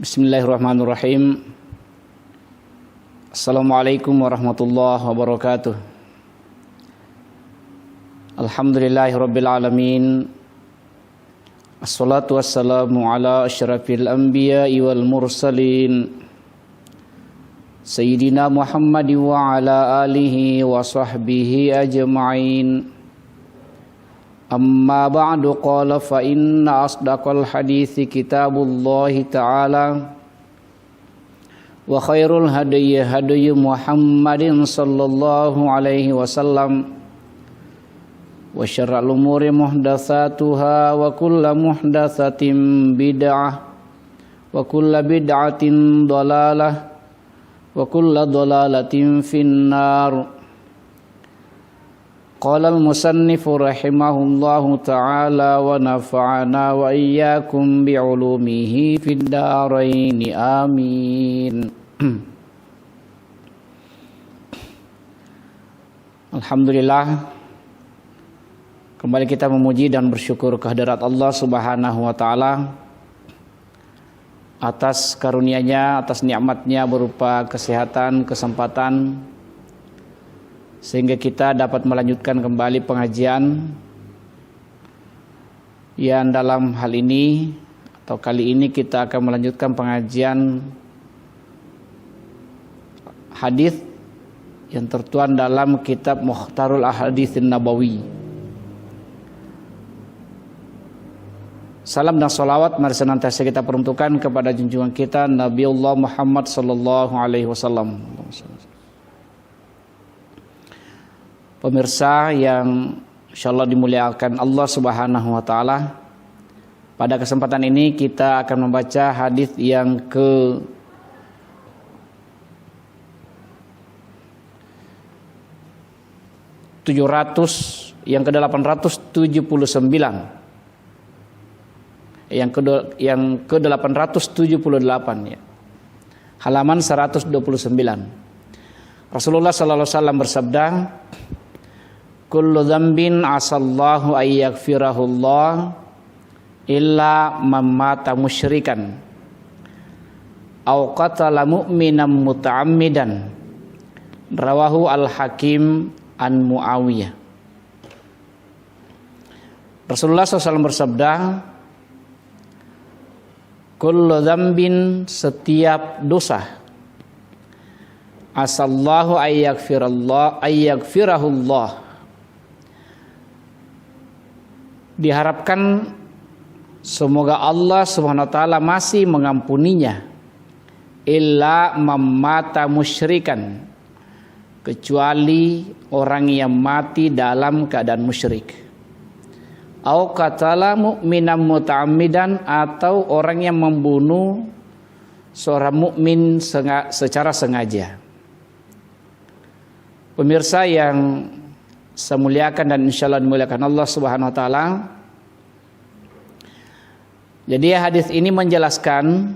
Bismillahirrahmanirrahim. Assalamualaikum warahmatullahi wabarakatuh. Alhamdulillahirabbil alamin. Assalatu wassalamu ala asyrafil anbiya'i wal mursalin. Sayyidina Muhammad wa ala alihi wa sahbihi ajma'in. Amma ba'du, qala fa inna asdaqal hadithi kitabullahi ta'ala wa khairul hadyi hadyu Muhammadin sallallahu alaihi wasallam wa syarrul umuri muhdatsatuha wa kullu muhdatsatin bid'ah wa kullu bid'atin dhalalah wa kullu dhalalatin finnar. Qala al-musannifu rahimahullahu ta'ala wa nafa'ana wa iyyakum bi'ulumihi fid dharain amin. Alhamdulillah, kembali kita memuji dan bersyukur kehadirat Allah Subhanahu wa taala atas karunia-Nya, atas nikmat-Nya berupa kesehatan, kesempatan, sehingga kita dapat melanjutkan kembali pengajian yang dalam hal ini atau kali ini kita akan melanjutkan pengajian hadis yang tertuang dalam kitab Mukhtarul Ahaditsin Nabawi. Salam dan salawat mari senantiasa kita peruntukkan kepada junjungan kita Nabiullah Muhammad sallallahu alaihi wasallam. Pemirsa yang insyaallah dimuliakan Allah Subhanahu wa taala, pada kesempatan ini kita akan membaca hadis yang ke 879, yang ke 878 ya. Halaman 129. Rasulullah sallallahu alaihi wasallam bersabda, kullu dzambin asallahu ay yaghfirahullah illa man mata musyrikan aw qatala mu'minan muta'ammidan. Rawahu al-Hakim an Muawiyah. Rasulullah SAW bersabda, kullu dzambin, setiap dosa, asallahu ay yaghfirahullah, diharapkan semoga Allah Subhanahu wa taala masih mengampuninya, illa mamata musyrikan, kecuali orang yang mati dalam keadaan musyrik, au qatala mu'minan muta'ammidan, atau orang yang membunuh seorang mukmin secara sengaja. Pemirsa yang saya muliakan dan insyaallah dimuliakan Allah Subhanahu wa taala. Jadi hadis ini menjelaskan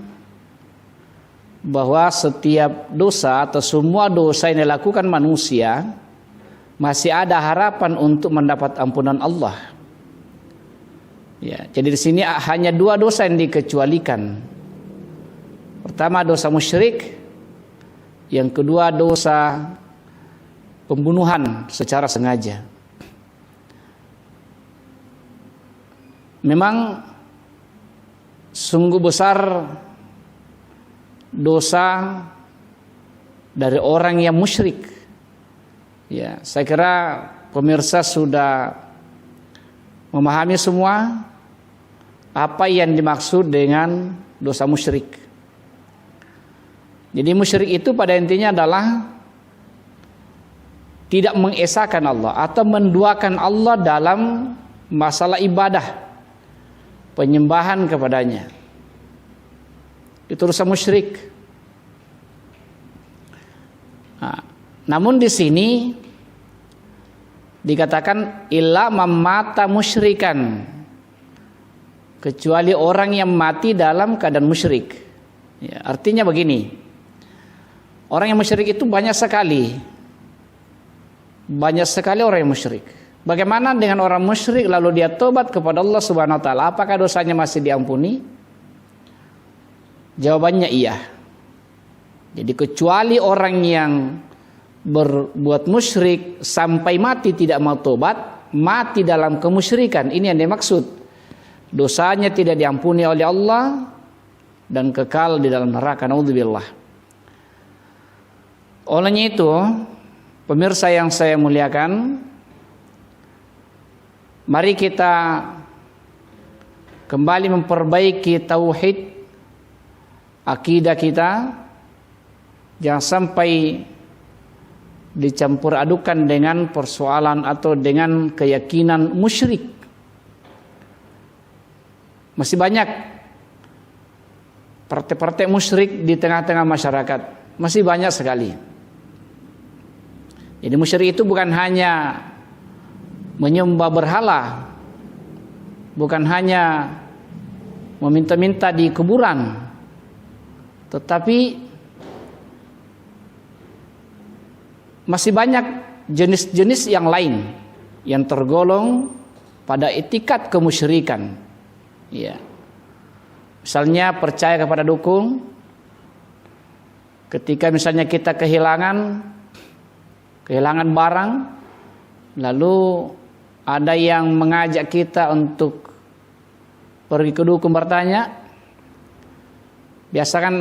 bahwa setiap dosa atau semua dosa yang dilakukan manusia masih ada harapan untuk mendapat ampunan Allah. Ya, jadi di sini hanya dua dosa yang dikecualikan. Pertama dosa musyrik, yang kedua dosa pembunuhan secara sengaja. Memang sungguh besar dosa dari orang yang musyrik. Ya, saya kira pemirsa sudah memahami semua apa yang dimaksud dengan dosa musyrik. Jadi musyrik itu pada intinya adalah tidak mengesahkan Allah atau menduakan Allah dalam masalah ibadah, penyembahan kepadanya. Itu dosa musyrik. Nah, namun di sini dikatakan illa mamata musyrikan, kecuali orang yang mati dalam keadaan musyrik. Ya, artinya begini, orang yang musyrik itu banyak sekali. Banyak sekali orang yang musyrik. Bagaimana dengan orang musyrik lalu dia tobat kepada Allah Subhanahu wa taala? Apakah dosanya masih diampuni? Jawabannya iya. Jadi kecuali orang yang berbuat musyrik sampai mati tidak mau tobat, mati dalam kemusyrikan, ini yang dimaksud. Dosanya tidak diampuni oleh Allah dan kekal di dalam neraka. Naudzubillah. Olehnya itu, pemirsa yang saya muliakan, mari kita kembali memperbaiki tauhid akidah kita. Jangan sampai dicampur adukan dengan persoalan atau dengan keyakinan musyrik. Masih banyak partai-partai musyrik di tengah-tengah masyarakat. Masih banyak sekali. Jadi musyrik itu bukan hanya menyembah berhala, bukan hanya meminta-minta di kuburan, tetapi masih banyak jenis-jenis yang lain yang tergolong pada etikat kemusyrikan. Ya. Misalnya percaya kepada dukun. Ketika misalnya kita kehilangan barang, lalu ada yang mengajak kita untuk pergi ke dukun bertanya. Biasa kan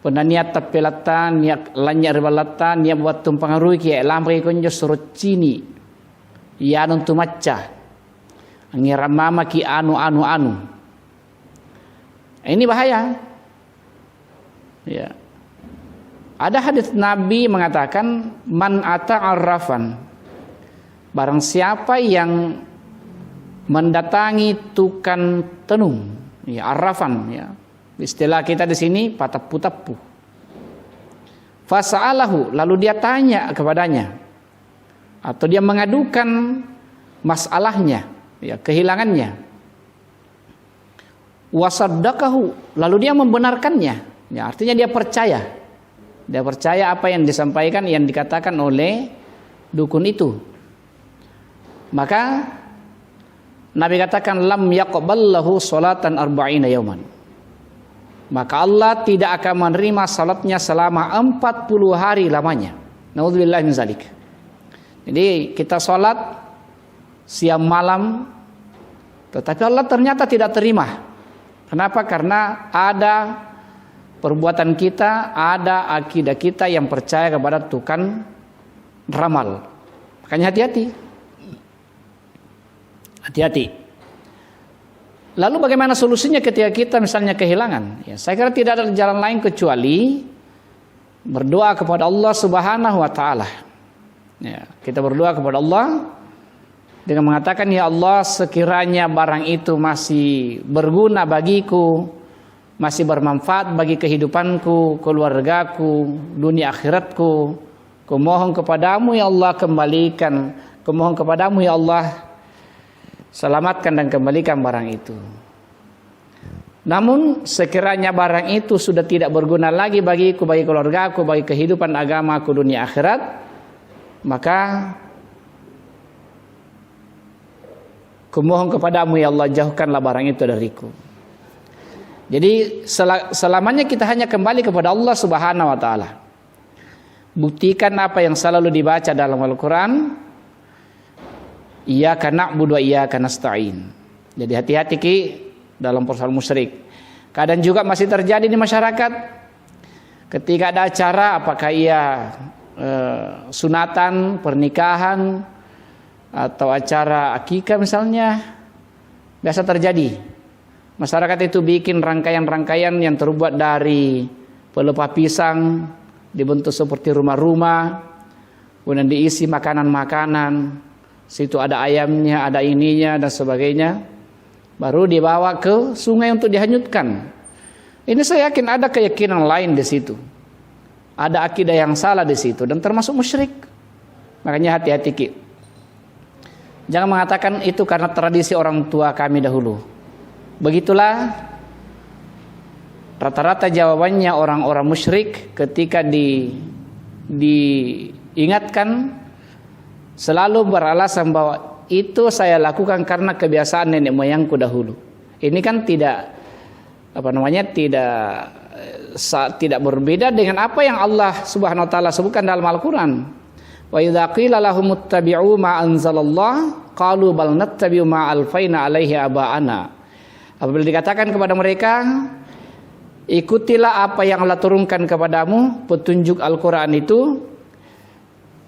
penaniat tapelatan niat lanya ribalatan niat buat tumpangarui ki lamri konjo surut cini ya non tumaca ngira mama ki anu. Ini bahaya. Ya. Ada hadis Nabi mengatakan man ata'arrafan, barang siapa yang mendatangi tukang tenung, ya arrafan ya. Istilah kita di sini patapu-tapu. Fasa'alahu, lalu dia tanya kepadanya atau dia mengadukan masalahnya, ya, kehilangannya. Wasaddaqahu, lalu dia membenarkannya. Ya, artinya dia percaya. Dia percaya apa yang disampaikan, yang dikatakan oleh dukun itu. Maka Nabi katakan lam yaqballahu salatan arba'ina yauman. Maka Allah tidak akan menerima salatnya selama 40 hari lamanya. Naudzubillah min zalik. Jadi kita salat siang malam, tetapi Allah ternyata tidak terima. Kenapa? Karena ada perbuatan kita, ada akidah kita yang percaya kepada tukang ramal. Makanya hati-hati. Hati-hati. Lalu bagaimana solusinya ketika kita misalnya kehilangan? Ya, saya kira tidak ada jalan lain kecuali berdoa kepada Allah Subhanahu wa taala. Ya, kita berdoa kepada Allah dengan mengatakan, ya Allah, sekiranya barang itu masih berguna bagiku, masih bermanfaat bagi kehidupanku, keluargaku, dunia akhiratku, kumohon kepadamu ya Allah kembalikan, kumohon kepadamu ya Allah selamatkan dan kembalikan barang itu. Namun sekiranya barang itu sudah tidak berguna lagi bagiku, bagi keluargaku, bagi kehidupan agamaku, dunia akhirat, maka kumohon kepadamu ya Allah, jauhkanlah barang itu dariku. Jadi selamanya kita hanya kembali kepada Allah Subhanahu wa taala. Buktikan apa yang selalu dibaca dalam Al-Qur'an. Iyyaka na'budu wa iyyaka nasta'in. Jadi hati-hati ki dalam persoalan musyrik. Kadang juga masih terjadi di masyarakat. Ketika ada acara, apakah ia sunatan, pernikahan, atau acara akikah misalnya, biasa terjadi. Masyarakat itu bikin rangkaian-rangkaian yang terbuat dari pelepah pisang, dibentuk seperti rumah-rumah, kemudian diisi makanan-makanan. Situ ada ayamnya, ada ininya dan sebagainya. Baru dibawa ke sungai untuk dihanyutkan. Ini saya yakin ada keyakinan lain di situ. Ada akidah yang salah di situ dan termasuk musyrik. Makanya hati-hati ki. Jangan mengatakan itu karena tradisi orang tua kami dahulu. Begitulah rata-rata jawabannya orang-orang musyrik ketika diingatkan. Selalu beralasan bahwa itu saya lakukan karena kebiasaan nenek moyangku dahulu. Ini kan tidak tidak berbeda dengan apa yang Allah Subhanahu wa taala sebutkan dalam Al-Qur'an. Wa idza qila lahum ittabi'u ma anzalallah qalu bal nattabi'u ma alfaina alaihi aba'ana. Apabila dikatakan kepada mereka, ikutilah apa yang Allah turunkan kepadamu, petunjuk Al-Qur'an itu,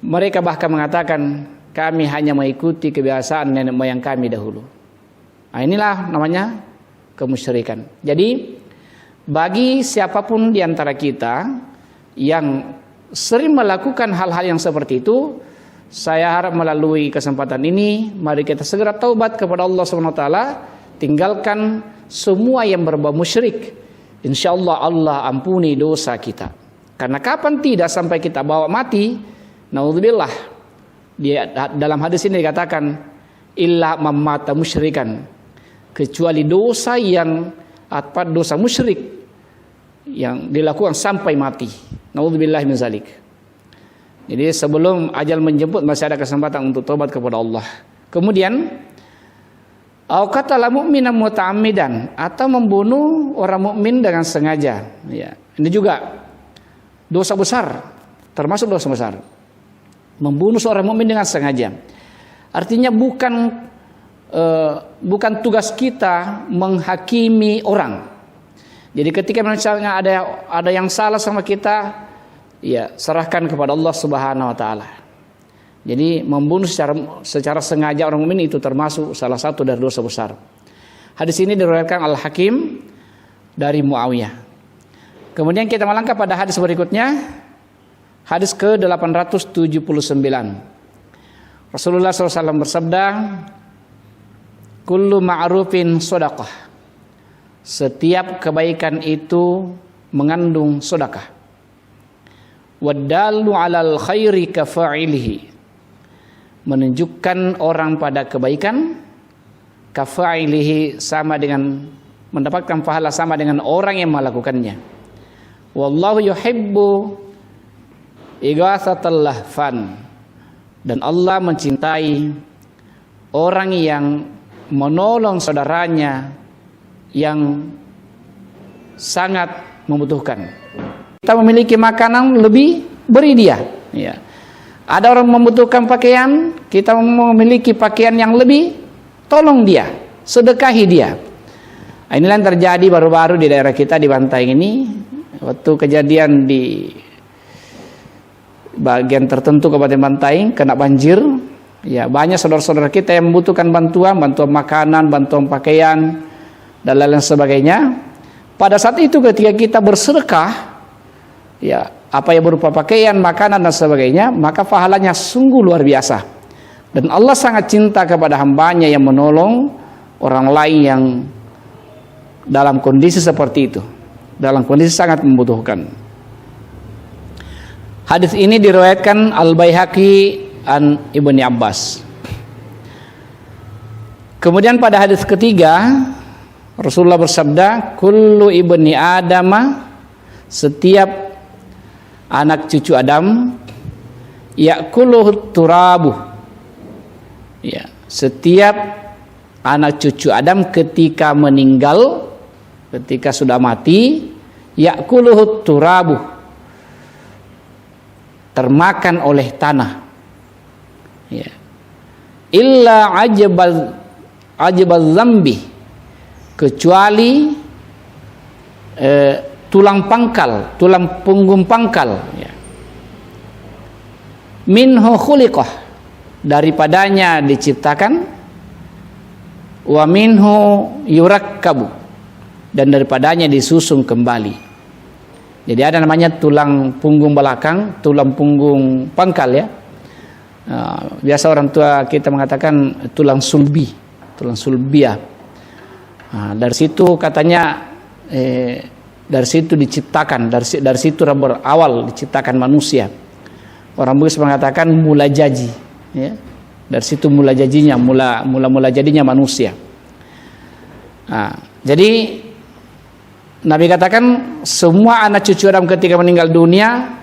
mereka bahkan mengatakan, kami hanya mengikuti kebiasaan nenek moyang kami dahulu. Nah, inilah namanya kemusyrikan. Jadi bagi siapapun di antara kita yang sering melakukan hal-hal yang seperti itu, saya harap melalui kesempatan ini mari kita segera taubat kepada Allah Subhanahu wa taala, tinggalkan semua yang berbau musyrik. Insyaallah Allah ampuni dosa kita. Karena kapan tidak sampai kita bawa mati, naudzubillah, dalam hadis ini dikatakan illa mamata musyrikan, kecuali dosa dosa musyrik yang dilakukan sampai mati. Naudzubillah min zalik. Jadi sebelum ajal menjemput masih ada kesempatan untuk tobat kepada Allah. Kemudian au qatala mu'minan muta'ammidan, atau membunuh orang mukmin dengan sengaja. Ya, ini juga dosa besar, termasuk dosa besar. Membunuh seorang mukmin dengan sengaja. Artinya bukan tugas kita menghakimi orang. Jadi ketika misalnya ada yang salah sama kita, ya serahkan kepada Allah Subhanahu wa taala. Jadi membunuh secara sengaja orang mukmin itu termasuk salah satu dari dosa besar. Hadis ini diriwayatkan Al-Hakim dari Muawiyah. Kemudian kita melangkah pada hadis berikutnya, hadis ke-879. Rasulullah SAW bersabda, kullu ma'rufin shadaqah. Setiap kebaikan itu mengandung sedekah. Wadallu 'alal khairi kafa'ilihi. Menunjukkan orang pada kebaikan, kafa'ilihi sama dengan mendapatkan pahala sama dengan orang yang melakukannya. Wallahu yuhibbu ighathatal lahfan. Dan Allah mencintai orang yang menolong saudaranya yang sangat membutuhkan. Kita memiliki makanan, lebih beri dia. Ya. Ada orang membutuhkan pakaian, kita memiliki pakaian yang lebih, tolong dia, sedekahi dia. Inilah yang terjadi baru-baru di daerah kita di Bantaeng ini, waktu kejadian di bagian tertentu Kabupaten Bantaeng kena banjir. Ya, banyak saudara-saudara kita yang membutuhkan bantuan makanan, bantuan pakaian, dan lain sebagainya. Pada saat itu ketika kita bersedekah, ya apa yang berupa pakaian, makanan dan sebagainya, maka pahalanya sungguh luar biasa. Dan Allah sangat cinta kepada hambanya yang menolong orang lain yang dalam kondisi seperti itu, dalam kondisi sangat membutuhkan. Hadis ini diriwayatkan Al-Baihaqi an Ibni Abbas. Kemudian pada hadis ketiga, Rasulullah bersabda, kullu ibni adama, setiap anak cucu Adam, ya'kuluhu turabu. Ya, setiap anak cucu Adam ketika meninggal, ketika sudah mati, ya'kuluhu turabu, termakan oleh tanah. Ya. Illa ajbal zambi, kecuali tulang pangkal, tulang punggung pangkal, ya. Minhu khuliqah, daripadanya diciptakan, wa minhu yurakkabu, dan daripadanya disusun kembali. Jadi ada namanya tulang punggung belakang, tulang punggung pangkal, ya. Biasa orang tua kita mengatakan tulang sulbi, tulang sulbiah. Dari situ katanya dari situ diciptakan, dari situ berawal diciptakan manusia. Orang Bugis mengatakan mula jaji, ya. Dari situ mula jajinya, mula jadinya manusia. Jadi Nabi katakan semua anak cucu Adam ketika meninggal dunia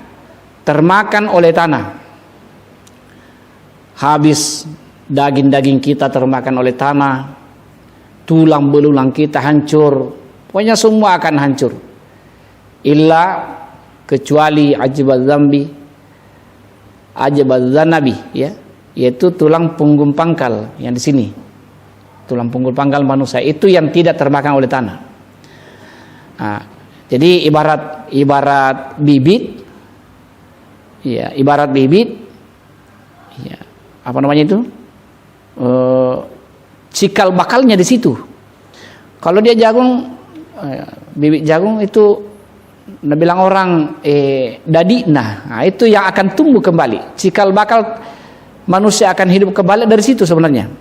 termakan oleh tanah. Habis daging-daging kita termakan oleh tanah, tulang belulang kita hancur, Pokoknya semua akan hancur. Illa, kecuali ajibaz zambi, ajibaz zanabi, ya, yaitu tulang punggung pangkal yang di sini. Tulang punggung pangkal manusia itu yang tidak terbakar oleh tanah. Nah, jadi ibarat bibit, ya, ibarat bibit, ya, apa namanya itu? Cikal bakalnya di situ. Kalau dia jagung, bibit jagung itu, bilang orang dadina, nah itu yang akan tumbuh kembali. Cikal bakal manusia akan hidup kembali dari situ sebenarnya.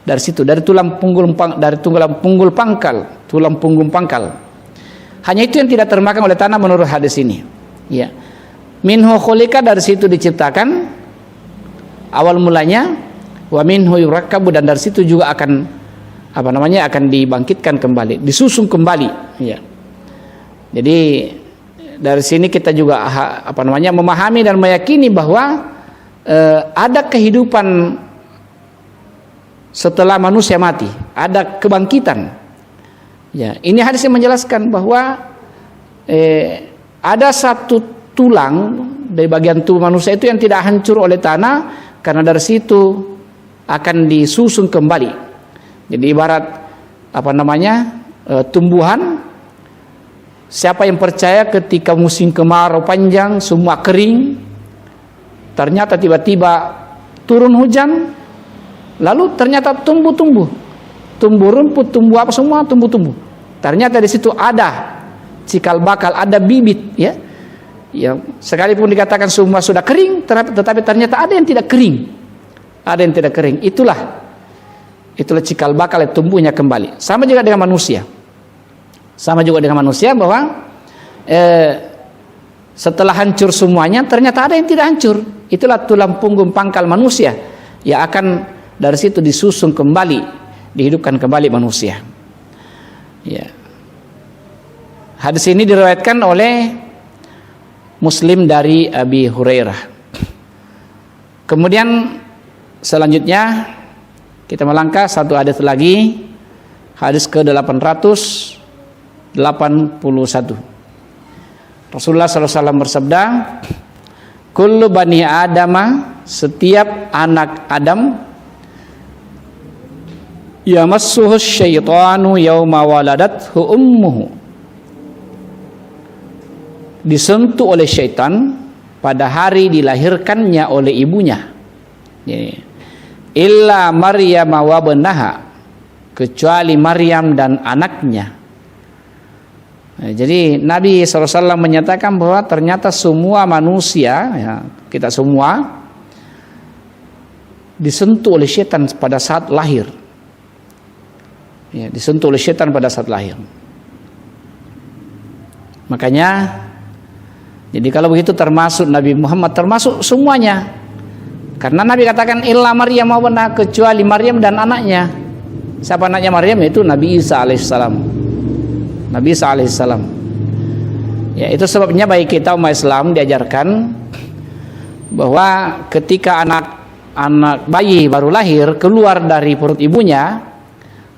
Dari situ, dari tulang punggung pangkal, tulang punggung pangkal. Hanya itu yang tidak termakan oleh tanah menurut hadis ini. Ya. Minhu khuliqa, dari situ diciptakan awal mulanya, wa minhu yurakkabu, dan dari situ juga akan akan dibangkitkan kembali, disusun kembali, ya. Jadi dari sini kita juga memahami dan meyakini bahwa ada kehidupan setelah manusia mati, ada kebangkitan. Ya, ini hadis yang menjelaskan bahwa ada satu tulang dari bagian tubuh manusia itu yang tidak hancur oleh tanah, karena dari situ akan disusun kembali. Jadi ibarat tumbuhan. Siapa yang percaya ketika musim kemarau panjang semua kering, ternyata tiba-tiba turun hujan, lalu ternyata tumbuh rumput, tumbuh apa semua, tumbuh. Ternyata di situ ada cikal bakal, ada bibit, ya. Ya, sekalipun dikatakan semua sudah kering, tetapi ternyata ada yang tidak kering. Ada yang tidak kering. Itulah cikal bakal yang tumbuhnya kembali. Sama juga dengan manusia. Bahwa setelah hancur semuanya, ternyata ada yang tidak hancur. Itulah tulang punggung pangkal manusia yang akan dari situ disusun kembali, dihidupkan kembali manusia. Ya. Hadis ini diriwayatkan oleh Muslim dari Abi Hurairah. Kemudian selanjutnya kita melangkah satu hadis lagi, hadis ke-881. Rasulullah SAW bersabda, kullu bani adama, setiap anak Adam, yamassuhu syaitanu yauma waladathu ummuhu, disentuh oleh syaitan pada hari dilahirkannya oleh ibunya. Illa Maryam wa benaha, kecuali Maryam dan anaknya. Nah, jadi Nabi SAW menyatakan bahwa ternyata semua manusia, ya, kita semua disentuh oleh syaitan pada saat lahir. Ya, disentuh oleh syaitan pada saat lahir. Makanya, jadi kalau begitu termasuk Nabi Muhammad, termasuk semuanya. Karena Nabi katakan illa Maryam wa benaha, kecuali Maryam dan anaknya. Siapa anaknya Maryam? Itu Nabi Isa alaihissalam. Nabi Isa alaihissalam. Ya, itu sebabnya bagi kita umat Islam diajarkan bahwa ketika anak bayi baru lahir keluar dari perut ibunya,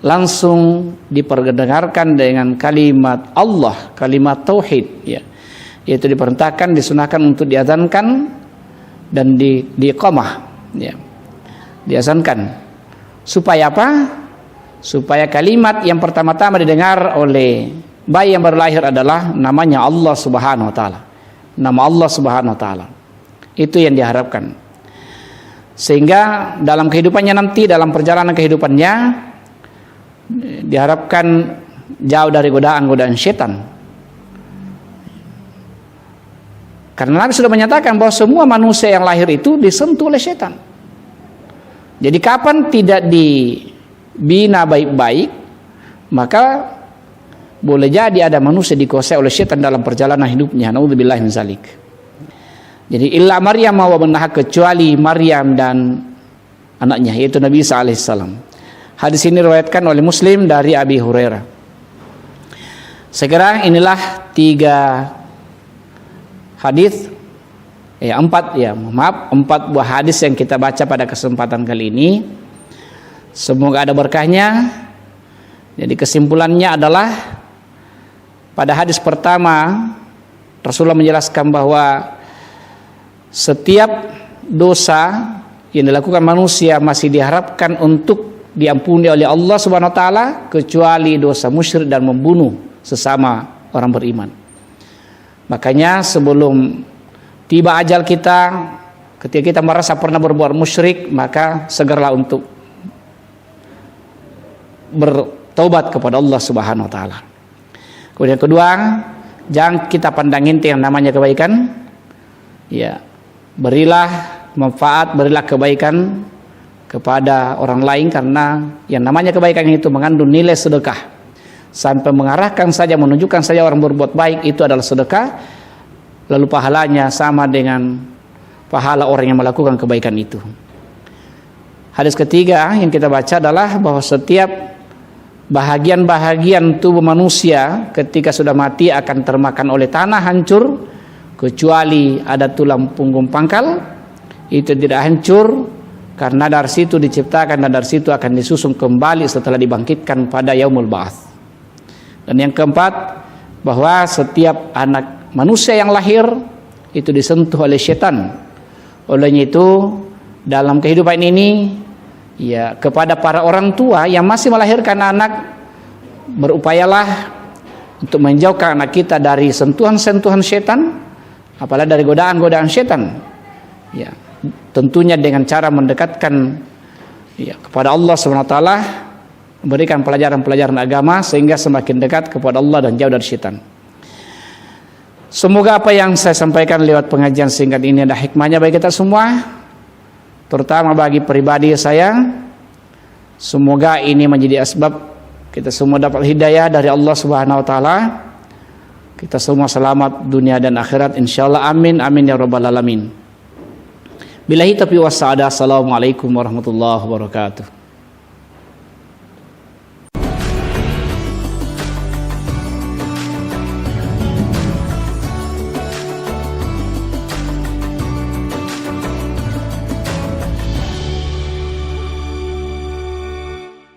langsung diperdengarkan dengan kalimat Allah, kalimat tauhid, ya. Yaitu diperintahkan, disunahkan untuk diazankan dan diiqamah, ya. Diazankan. Supaya apa? Supaya kalimat yang pertama-tama didengar oleh bayi yang baru lahir adalah namanya Allah Subhanahu wa taala. Nama Allah Subhanahu wa taala. Itu yang diharapkan. Sehingga dalam kehidupannya nanti, dalam perjalanan kehidupannya, diharapkan jauh dari godaan-godaan syaitan. Karena Nabi sudah menyatakan bahwa semua manusia yang lahir itu disentuh oleh syaitan. Jadi kapan tidak dibina baik-baik, maka boleh jadi ada manusia dikuasai oleh syaitan dalam perjalanan hidupnya. Naudzubillahi min zalik. Jadi illa Maryam wa benaha, kecuali Maryam dan anaknya, yaitu Nabi Isa alaihissalam. Hadis ini diriwayatkan oleh Muslim dari Abi Hurairah. Sekarang inilah 3 hadis, 4 buah hadis yang kita baca pada kesempatan kali ini. Semoga ada berkahnya. Jadi kesimpulannya adalah pada hadis pertama Rasulullah menjelaskan bahwa setiap dosa yang dilakukan manusia masih diharapkan untuk diampuni oleh Allah Subhanahu wa taala kecuali dosa musyrik dan membunuh sesama orang beriman. Makanya sebelum tiba ajal kita, ketika kita merasa pernah berbuat musyrik, maka segeralah untuk bertaubat kepada Allah Subhanahu wa taala. Kemudian kedua, jangan kita pandang enteng yang namanya kebaikan. Ya, berilah manfaat, berilah kebaikan kepada orang lain, karena yang namanya kebaikan itu mengandung nilai sedekah. Sampai mengarahkan saja, menunjukkan saja orang berbuat baik itu adalah sedekah, lalu pahalanya sama dengan pahala orang yang melakukan kebaikan itu. Hadis ketiga yang kita baca adalah bahwa setiap bahagian-bahagian tubuh manusia ketika sudah mati akan termakan oleh tanah, hancur, kecuali ada tulang punggung pangkal. Itu tidak hancur karena dari situ diciptakan dan dari situ akan disusun kembali setelah dibangkitkan pada yaumul ba'ats. Dan yang keempat, bahwa setiap anak manusia yang lahir itu disentuh oleh setan. Olehnya itu dalam kehidupan ini, ya, kepada para orang tua yang masih melahirkan anak, berupayalah untuk menjauhkan anak kita dari sentuhan-sentuhan setan, apalagi dari godaan-godaan setan. Ya, tentunya dengan cara mendekatkan, ya, kepada Allah Subhanahu wa taala, memberikan pelajaran-pelajaran agama sehingga semakin dekat kepada Allah dan jauh dari setan. Semoga apa yang saya sampaikan lewat pengajian singkat ini ada hikmahnya bagi kita semua, terutama bagi pribadi saya. Semoga ini menjadi asbab kita semua dapat hidayah dari Allah Subhanahu wa taala. Kita semua selamat dunia dan akhirat insyaallah. Amin amin ya rabbal alamin. Billahi taufiq was sa'adah. Assalamualaikum warahmatullahi wabarakatuh.